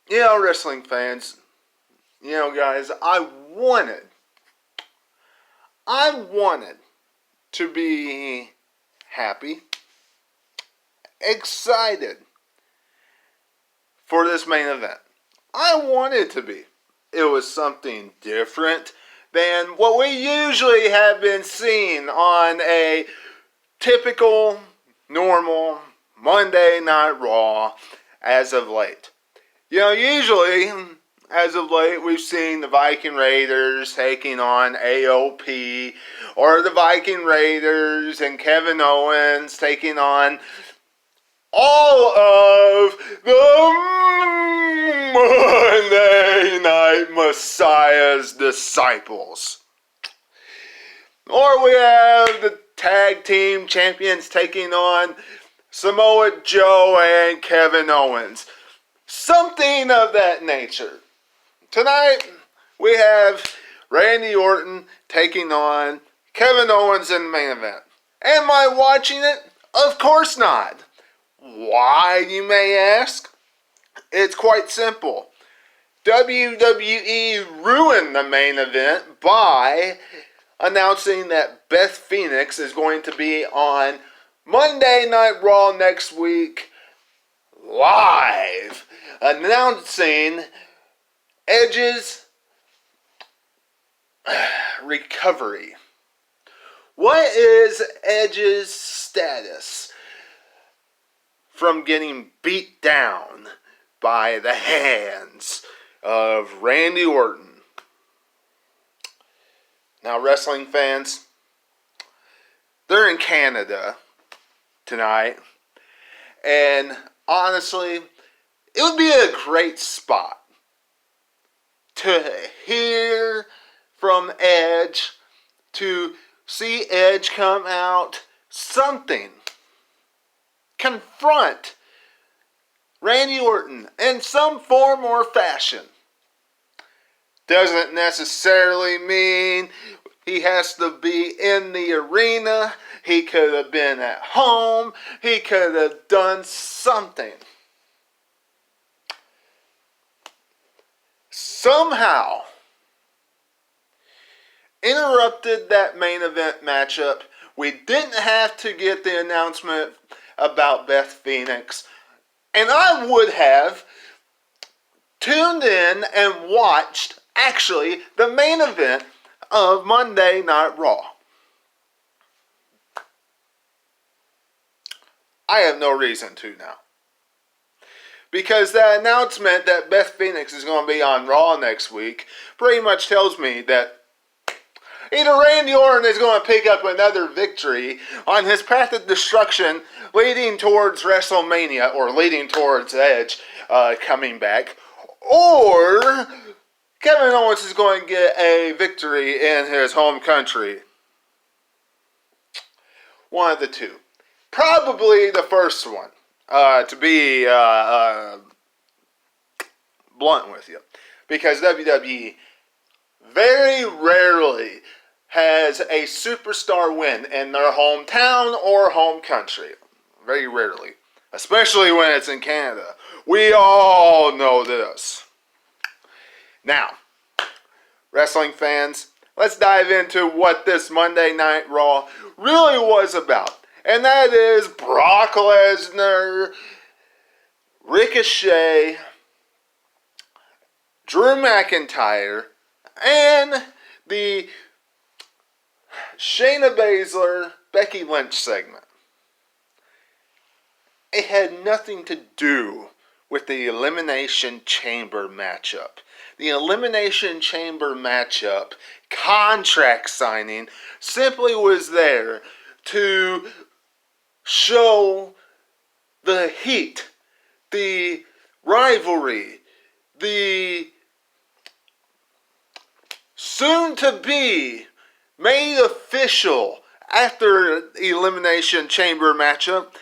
Wrestling fans, guys, I wanted to be happy, excited for this main event. I wanted to be. It was something different than what we usually have been seeing on a typical, normal Monday Night Raw as of late. Usually, as of late, we've seen the Viking Raiders taking on AOP, or the Viking Raiders and Kevin Owens taking on all of the Monday Night Messiah's disciples. Or we have the tag team champions taking on Samoa Joe and Kevin Owens. Something of that nature. Tonight, we have Randy Orton taking on Kevin Owens in the main event. Am I watching it? Of course not. Why, you may ask? It's quite simple. WWE ruined the main event by announcing that Beth Phoenix is going to be on Monday Night Raw next week live, announcing Edge's recovery. What is Edge's status from getting beat down by the hands of Randy Orton? Now, wrestling fans, they're in Canada tonight, and honestly, it would be a great spot to hear from Edge, to see Edge come out, something, confront Randy Orton in some form or fashion. Doesn't necessarily mean he has to be in the arena. He could have been at home. He could have done something. Somehow interrupted that main event matchup. We didn't have to get the announcement about Beth Phoenix. And I would have tuned in and watched, actually, the main event of Monday Night Raw. I have no reason to now. Because the announcement that Beth Phoenix is going to be on Raw next week pretty much tells me that either Randy Orton is going to pick up another victory on his path of destruction leading towards WrestleMania, or leading towards Edge coming back, or Kevin Owens is going to get a victory in his home country. One of the two. Probably the first one, to be blunt with you. Because WWE very rarely has a superstar win in their hometown or home country. Very rarely. Especially when it's in Canada. We all know this. Now, wrestling fans, let's dive into what this Monday Night Raw really was about. And that is Brock Lesnar, Ricochet, Drew McIntyre, and the Shayna Baszler, Becky Lynch segment. It had nothing to do with the Elimination Chamber matchup. The Elimination Chamber matchup, contract signing, simply was there to show the heat, the rivalry, the soon-to-be made official after the Elimination Chamber matchup,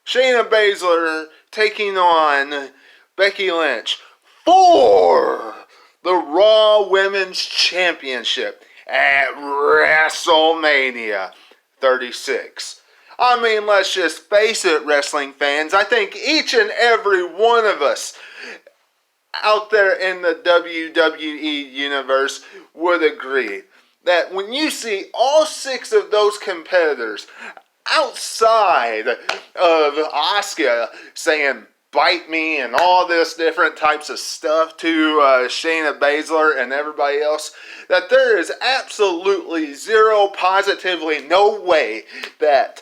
Shayna Baszler taking on Becky Lynch for the Raw Women's Championship at WrestleMania 36. I mean, let's just face it, wrestling fans. I think each and every one of us out there in the WWE universe would agree that when you see all 6 of those competitors outside of Asuka saying bite me and all this different types of stuff to Shayna Baszler and everybody else, that there is absolutely zero, positively no way that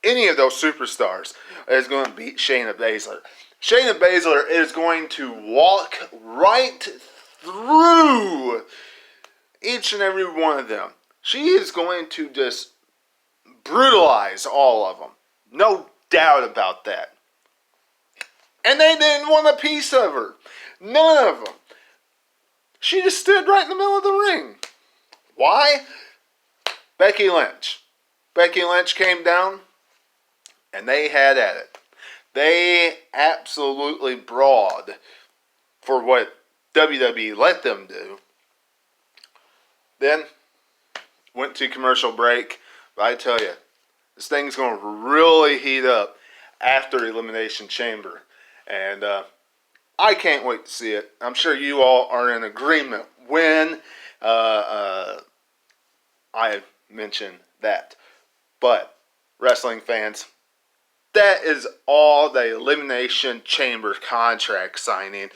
any of those superstars is going to beat Shayna Baszler. Shayna Baszler is going to walk right through each and every one of them. She is going to just brutalize all of them. No doubt about that. And they didn't want a piece of her. None of them. She just stood right in the middle of the ring. Why? Becky Lynch. Becky Lynch came down and they had at it. They absolutely brawled for what WWE let them do. Then went to commercial break. But I tell you, this thing's going to really heat up after Elimination Chamber. And I can't wait to see it. I'm sure you all are in agreement when I mention that. But, wrestling fans, that is all the Elimination Chamber contract signing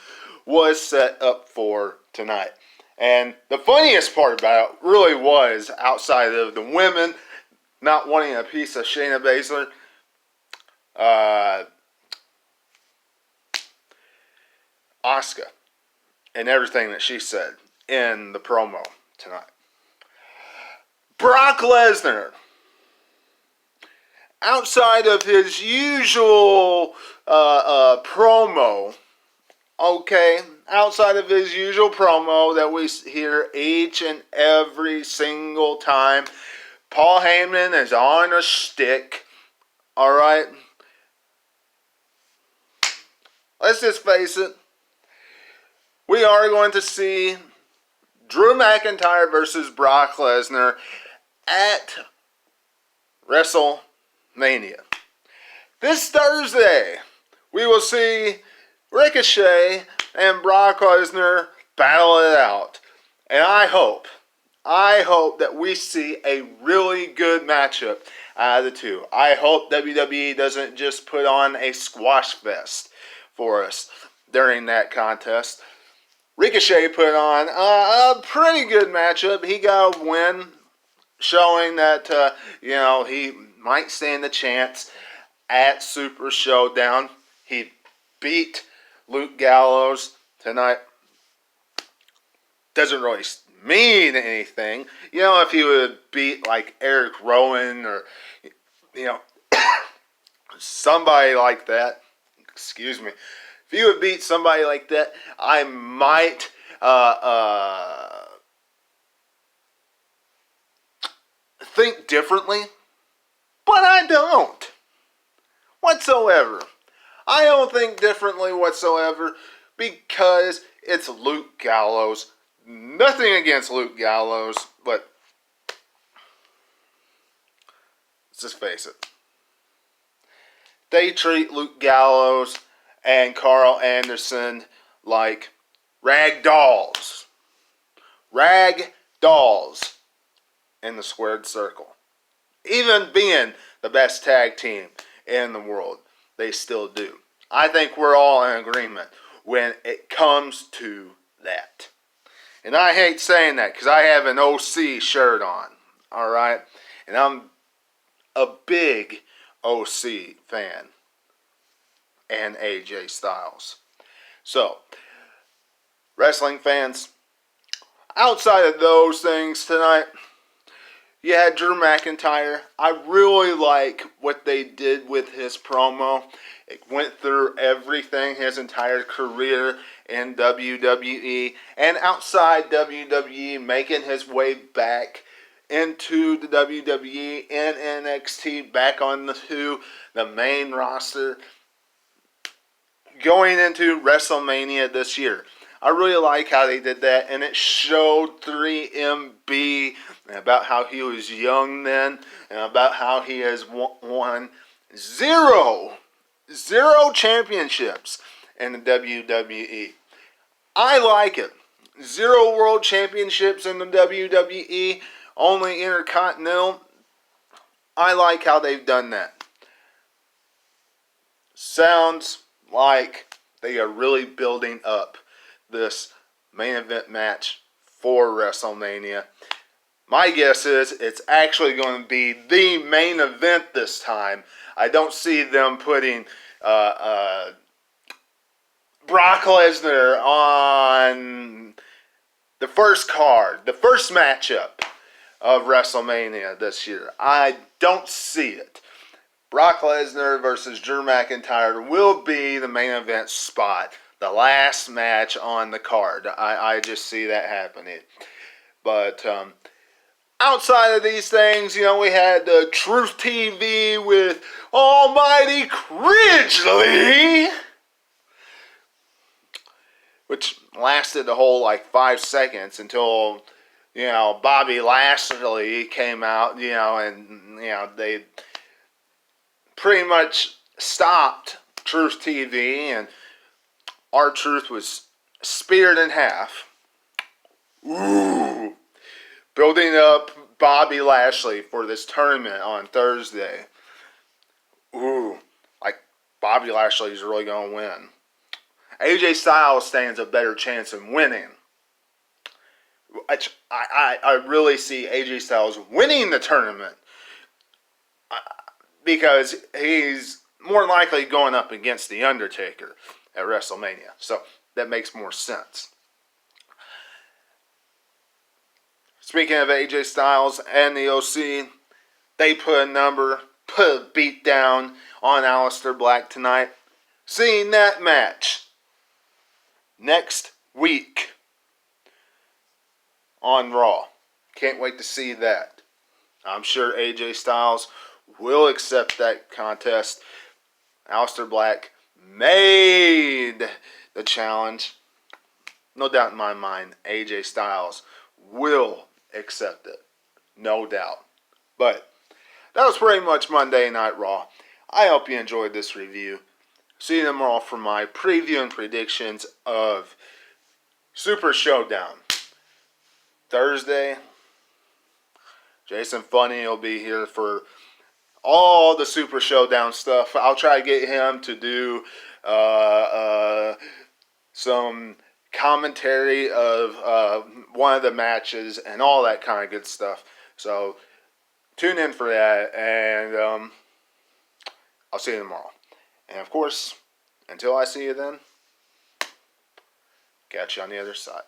was set up for tonight. And the funniest part about it really was, outside of the women not wanting a piece of Shayna Baszler, Asuka, and everything that she said in the promo tonight. Brock Lesnar, outside of his usual promo, outside of his usual promo that we hear each and every single time, Paul Heyman is on a stick, alright? Let's just face it. We are going to see Drew McIntyre versus Brock Lesnar at WrestleMania. This Thursday, we will see Ricochet and Brock Lesnar battle it out. And I hope that we see a really good matchup out of the two. I hope WWE doesn't just put on a squash fest for us during that contest. Ricochet put on a pretty good matchup. He got a win, showing that he might stand a chance at Super Showdown. He beat Luke Gallows tonight. Doesn't really mean anything. If he would beat like Eric Rowan or somebody like that. Excuse me. If he would beat somebody like that, I might think differently. But I don't. Whatsoever. I don't think differently whatsoever because it's Luke Gallows. Nothing against Luke Gallows, but let's just face it. They treat Luke Gallows and Carl Anderson like rag dolls. Rag dolls in the squared circle. Even being the best tag team in the world, they still do. I think we're all in agreement when it comes to that. And I hate saying that because I have an OC shirt on. Alright? And I'm a big OC fan. And AJ Styles. So, wrestling fans, outside of those things tonight, you had Drew McIntyre. I really like what they did with his promo. It went through everything, his entire career in WWE and outside WWE, making his way back into the WWE and NXT, back onto the main roster, going into WrestleMania this year. I really like how they did that, and it showed 3MB about how he was young then, and about how he has won zero 0 championships in the WWE. I like it. 0 world championships in the WWE, only Intercontinental. I like how they've done that. Sounds like they are really building up this main event match for WrestleMania. My guess is it's actually going to be the main event this time. I don't see them putting Brock Lesnar on the first card, the first matchup of WrestleMania this year. I don't see it. Brock Lesnar versus Drew McIntyre will be the main event spot, the last match on the card. I just see that happening. But outside of these things, you know, we had Truth TV with Almighty Cridgely, which lasted the whole 5 seconds until, you know, Bobby Lashley came out, you know, and, you know, they pretty much stopped Truth TV, and R-Truth was speared in half. Ooh. Building up Bobby Lashley for this tournament on Thursday. Ooh. Bobby Lashley's really going to win. AJ Styles stands a better chance of winning. I really see AJ Styles winning the tournament. Because he's more likely going up against The Undertaker at WrestleMania. So that makes more sense. Speaking of AJ Styles and the OC, they put a beat down on Aleister Black tonight. Seeing that match next week on Raw. Can't wait to see that. I'm sure AJ Styles will accept that contest. Aleister Black made the challenge. No doubt in my mind, AJ Styles will accept it. No doubt. But that was pretty much Monday Night Raw. I hope you enjoyed this review. See you tomorrow for my preview and predictions of Super Showdown. Thursday, Jason Funny will be here for all the Super Showdown stuff. I'll try to get him to do some commentary of one of the matches and all that kind of good stuff. So tune in for that, and I'll see you tomorrow. And of course, until I see you then, catch you on the other side.